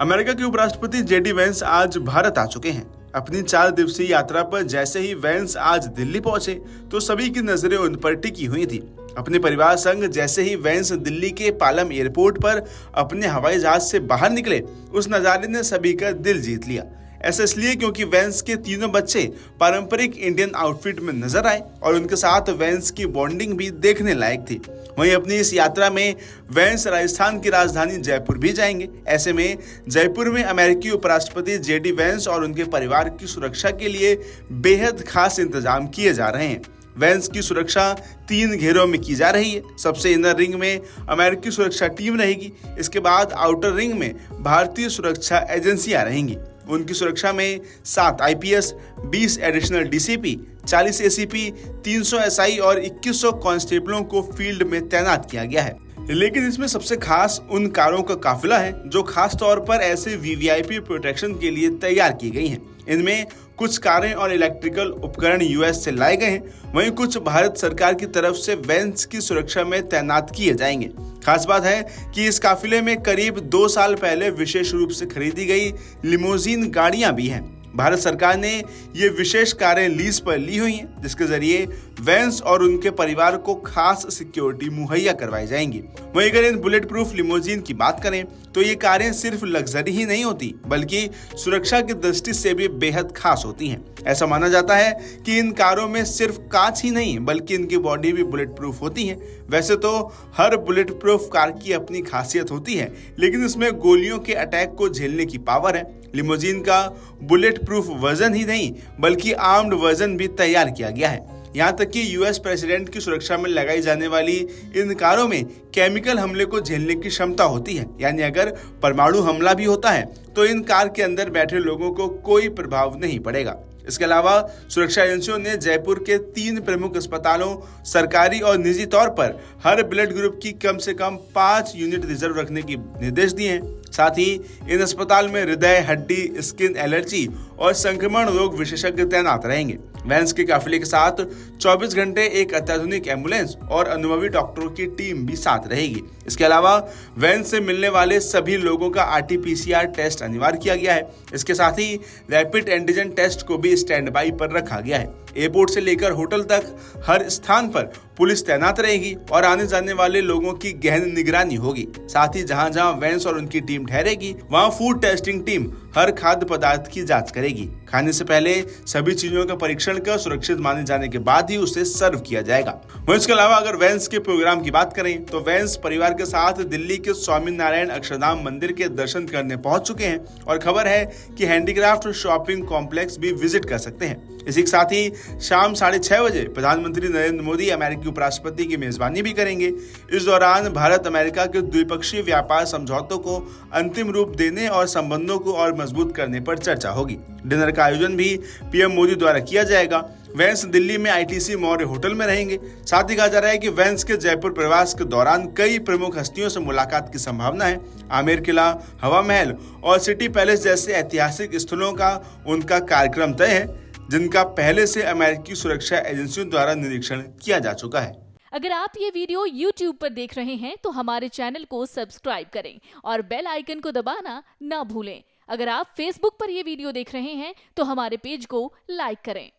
America के उपराष्ट्रपति JD Vance आज भारत आ चुके हैं। अपनी 4 दिवसीय यात्रा पर जैसे ही वेंस आज दिल्ली पहुंचे तो सभी की नजरें उन पर टिकी हुई थी। अपने परिवार संग जैसे ही वेंस दिल्ली के पालम एयरपोर्ट पर अपने हवाई जहाज से बाहर निकले, उस नजारे ने सभी का दिल जीत लिया। ऐसा इसलिए क्योंकि वेंस के तीनों बच्चे पारंपरिक इंडियन आउटफिट में नजर आए और उनके साथ वेंस की बॉन्डिंग भी देखने लायक थी। वहीं अपनी इस यात्रा में वेंस राजस्थान की राजधानी जयपुर भी जाएंगे। ऐसे में जयपुर में अमेरिकी उपराष्ट्रपति जेडी वेंस और उनके परिवार की सुरक्षा के लिए बेहद खास इंतजाम किए जा रहे हैं। वेंस की सुरक्षा 3 घेरों में की जा रही है। सबसे इनर रिंग में अमेरिकी सुरक्षा टीम रहेगी। इसके बाद आउटर रिंग में भारतीय सुरक्षा एजेंसियां रहेंगी। उनकी सुरक्षा में 7 IPS, 20 additional DCP, 40 ACP, 300 SI और 2100 कांस्टेबलों को फील्ड में तैनात किया गया है। लेकिन इसमें सबसे खास उन कारों का काफिला है जो खास तौर पर ऐसे वीवीआईपी प्रोटेक्शन के लिए तैयार की गई हैं। इनमें कुछ कारें और इलेक्ट्रिकल उपकरण यूएस से लाए गए हैं, वहीं कुछ भारत सरकार की तरफ से वेंस की सुरक्षा में तैनात किए जाएंगे। खास बात है कि इस काफिले में करीब 2 साल पहले विशेष रूप से खरीदी गई लिमोजीन गाड़ियां भी हैं। भारत सरकार ने ये विशेष कारें लीज पर ली हुई हैं, जिसके जरिए वेंस और उनके परिवार को खास सिक्योरिटी मुहैया करवाई जाएंगी। वहीं अगर इन बुलेट प्रूफ लिमोजीन की बात करें तो ये कारें सिर्फ लग्जरी ही नहीं होती, बल्कि सुरक्षा की दृष्टि से भी बेहद खास होती हैं। ऐसा माना जाता है कि इन कारों में सिर्फ कांच ही नहीं बल्कि इनकी बॉडी भी बुलेट प्रूफ होती है। वैसे तो हर बुलेट प्रूफ कार की अपनी खासियत होती है, लेकिन इसमें गोलियों के अटैक को झेलने की पावर है। लिमोजीन का बुलेट प्रूफ वर्जन ही नहीं बल्कि आर्म्ड वर्जन भी तैयार किया गया है। यहाँ तक कि यूएस प्रेसिडेंट की सुरक्षा में लगाई जाने वाली इन कारों में केमिकल हमले को झेलने की क्षमता होती है। यानी अगर परमाणु हमला भी होता है तो इन कार के अंदर बैठे लोगों को कोई प्रभाव नहीं पड़ेगा। इसके अलावा सुरक्षा एजेंसियों ने जयपुर के 3 प्रमुख अस्पतालों, सरकारी और निजी तौर पर हर ब्लड ग्रुप की कम से कम 5 यूनिट रिजर्व रखने की निर्देश दिए हैं। साथ ही इन अस्पताल में हृदय, हड्डी, स्किन एलर्जी और संक्रमण रोग विशेषज्ञ तैनात रहेंगे। वेंस के काफिले के साथ 24 घंटे एक अत्याधुनिक एम्बुलेंस और अनुभवी डॉक्टरों की टीम भी साथ रहेगी। इसके अलावा वेंस से मिलने वाले सभी लोगों का आरटी-पीसीआर टेस्ट अनिवार्य किया गया है। इसके साथ ही रैपिड एंटीजन टेस्ट को भी स्टैंड बाई पर रखा गया है। एयरपोर्ट से लेकर होटल तक हर स्थान पर पुलिस तैनात रहेगी और आने जाने वाले लोगों की गहन निगरानी होगी। साथ ही जहां जहां वेंस और उनकी टीम ठहरेगी वहां फूड टेस्टिंग टीम हर खाद्य पदार्थ की जांच करेगी। खाने से पहले सभी चीजों का परीक्षण कर सुरक्षित माने जाने के बाद ही उसे सर्व किया जाएगा। वहीं इसके अलावा अगर वेंस के प्रोग्राम की बात करें तो वेंस परिवार के साथ दिल्ली के स्वामीनारायण अक्षरधाम मंदिर के दर्शन करने पहुंच चुके हैं और खबर है कि हैंडीक्राफ्ट शॉपिंग कॉम्प्लेक्स भी विजिट कर सकते हैं। इसी के साथ ही शाम 6:30 बजे प्रधानमंत्री नरेंद्र मोदी अमेरिकी उपराष्ट्रपति की मेजबानी भी करेंगे। इस दौरान भारत अमेरिका के द्विपक्षीय व्यापार समझौतों को अंतिम रूप देने और संबंधों को और मजबूत करने पर चर्चा होगी। डिनर का आयोजन भी पीएम मोदी द्वारा किया जाएगा। वेंस दिल्ली में आईटीसी मौर्य होटल में रहेंगे। साथ ही कहा जा रहा है कि वेंस के जयपुर प्रवास के दौरान कई प्रमुख हस्तियों से मुलाकात की संभावना है। आमेर किला, हवा महल और सिटी पैलेस जैसे ऐतिहासिक स्थलों का उनका कार्यक्रम तय है, जिनका पहले से अमेरिकी सुरक्षा एजेंसियों द्वारा निरीक्षण किया जा चुका है। अगर आप ये वीडियो YouTube पर देख रहे हैं तो हमारे चैनल को सब्सक्राइब करें और बेल आइकन को दबाना ना भूलें। अगर आप Facebook पर ये वीडियो देख रहे हैं तो हमारे पेज को लाइक करें।